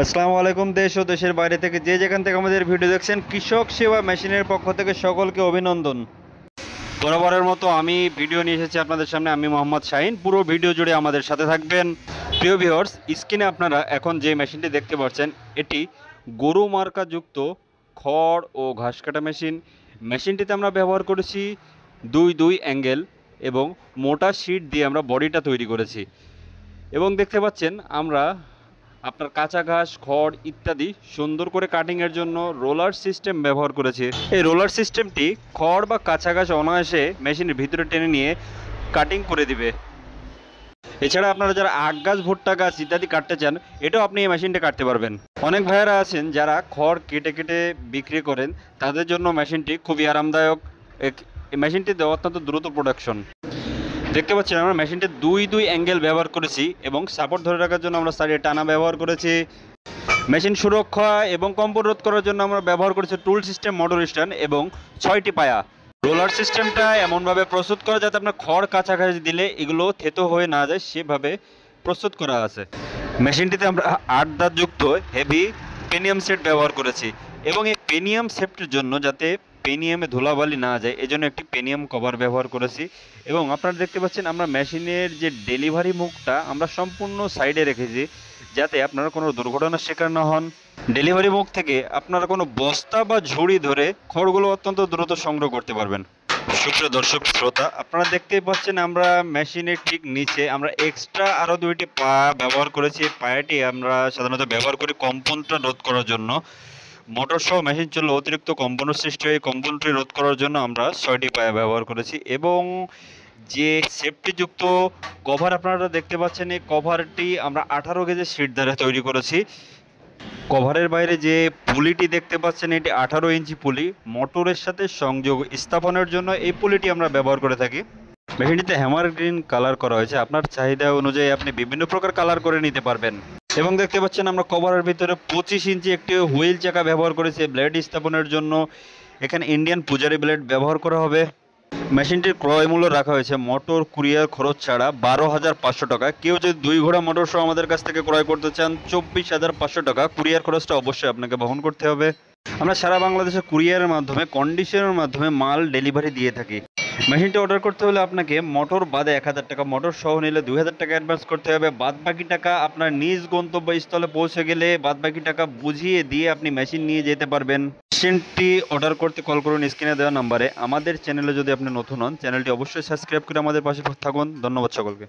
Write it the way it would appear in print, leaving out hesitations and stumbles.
আসসালামু আলাইকুম। দেশ ও দেশের বাইরে থেকে যে যেখান থেকে আমাদের ভিডিও দেখছেন, কৃষক সেবা মেশিনের পক্ষ থেকে সকলকে অভিনন্দন। বরাবরের মতো আমি ভিডিও নিয়ে এসেছি আপনাদের সামনে। আমি মোহাম্মদ শাহিন। পুরো ভিডিও জুড়ে আমাদের সাথে থাকবেন। প্রিয় ভিউয়ার্স, স্ক্রিনে আপনারা এখন যে মেশিনটি দেখতে পাচ্ছেন, এটি গরু মার্কাযুক্ত খড় ও ঘাস কাটা মেশিন। মেশিনটিতে আমরা ব্যবহার করেছি দুই অ্যাঙ্গেল এবং মোটা শিট দিয়ে আমরা বডিটা তৈরি করেছি। এবং দেখতে পাচ্ছেন আমরা আপনার কাঁচা ঘাস, খড় ইত্যাদি সুন্দর করে কাটিংয়ের জন্য রোলার সিস্টেম ব্যবহার করেছি। এই রোলার সিস্টেমটি খড় বা কাঁচা ঘাস অনায়াসে মেশিনের ভিতরে টেনে নিয়ে কাটিং করে দিবে। এছাড়া আপনারা যারা আখ গাছ, ভুট্টা গাছ ইত্যাদি কাটতে চান, এটাও আপনি এই মেশিনটা কাটতে পারবেন। অনেক ভাইয়েরা আছেন যারা খড় কেটে কেটে বিক্রি করেন, তাদের জন্য মেশিনটি খুবই আরামদায়ক। এই মেশিনটিতে অত্যন্ত দ্রুত প্রোডাকশন। দেখতে পাচ্ছেন আমরা মেশিনটি দুই অ্যাঙ্গেল ব্যবহার করেছি এবং সাপোর্ট ধরে রাখার জন্য আমরা সাইডে টানা ব্যবহার করেছি। মেশিন সুরক্ষা এবং কম্পন রোধ করার জন্য আমরা ব্যবহার করেছি টুল সিস্টেম, মোটর স্ট্যান্ড এবং 6টি পায়া। রোলার সিস্টেমটা এমনভাবে প্রস্তুত করা যাতে আপনার খড় কাছাকাছি দিলে এগুলো থেতো হয়ে না যায়, সেভাবে প্রস্তুত করা আছে। মেশিনটিতে আমরা 8 দাঁতযুক্ত হেভি পেনিয়াম সেট ব্যবহার করেছি এবং এই পেনিয়াম সেটটির জন্য যাতে পেনিয়ামে ধুলাবালি না যায়, এজন্য একটি পেনিয়াম কভার ব্যবহার করেছি। এবং আপনারা দেখতে পাচ্ছেন আমরা মেশিনের যে ডেলিভারি মুখটা আমরা সম্পূর্ণ সাইডে রেখেছি, যাতে আপনারা কোনো দুর্ঘটনার শিকার না হন। ডেলিভারি মুখ থেকে আপনারা কোনো বস্তা বা ঝুড়ি ধরে খড়গুলো অত্যন্ত দ্রুত সংগ্রহ করতে পারবেন। সুপ্রিয় দর্শক শ্রোতা, আপনারা দেখতেই পাচ্ছেন আমরা মেশিনের ঠিক নিচে আমরা এক্সট্রা আরও 2টি পা ব্যবহার করেছি। পায়াটি আমরা সাধারণত ব্যবহার করি কম্পনটা রোধ করার জন্য। মোটর সহ মেশিন চললে অতিরিক্ত কম্পনের সৃষ্টি হয়, কম্পনটি রোধ করার জন্য আমরা 6টি পায়া ব্যবহার করেছি। এবং যে সেফটিযুক্ত কভার আপনারা দেখতে পাচ্ছেন, এই কভারটি আমরা 18 গেজের শিট দ্বারা তৈরি করেছি। কভারের বাইরে যে পুলিটি দেখতে পাচ্ছেন, এটি 18 ইঞ্চি পুলি। মোটরের সাথে সংযোগ স্থাপনের জন্য এই পুলিটি আমরা ব্যবহার করে থাকি। মেশিনটিতে হ্যামার গ্রিন কালার করা হয়েছে। আপনার চাহিদা অনুযায়ী আপনি বিভিন্ন প্রকার কালার করে নিতে পারবেন। এবং দেখতে পাচ্ছেন আমরা কভারের ভিতরে 25 ইঞ্চি একটি হুইল চাকা ব্যবহার করেছি ব্লেড স্থাপনের জন্য। এখানে ইন্ডিয়ান পূজারি ব্লেড ব্যবহার করা হবে। মেশিনটির ক্রয় মূল্য রাখা হয়েছে মোটর কুরিয়ার খরচ ছাড়া 12,500 টাকা। কেউ যদি 2 ঘোড়া মোটর সহ আমাদের কাছ থেকে ক্রয় করতে চান 24,500 টাকা। কুরিয়ার খরচটা অবশ্যই আপনাকে বহন করতে হবে। আমরা সারা বাংলাদেশে কুরিয়ারের মাধ্যমে, কন্ডিশনের মাধ্যমে মাল ডেলিভারি দিয়ে থাকি। মেশিনটি অর্ডার করতে হলে আপনাকে মোটর বাদে 1,000 টাকা, মোটর সহ নিলে 2,000 টাকা অ্যাডভান্স করতে হবে। বাদ বাকি টাকা আপনার নিজ গন্তব্যস্থলে পৌঁছে গেলে বাদ বাকি টাকা বুঝিয়ে দিয়ে আপনি মেশিন নিয়ে যেতে পারবেন। মেশিনটি অর্ডার করতে কল করুন স্ক্রিনে দেওয়া নাম্বারে। আমাদের চ্যানেলে যদি আপনি নতুন হন, চ্যানেলটি অবশ্যই সাবস্ক্রাইব করে আমাদের পাশে থাকুন। ধন্যবাদ সকলকে।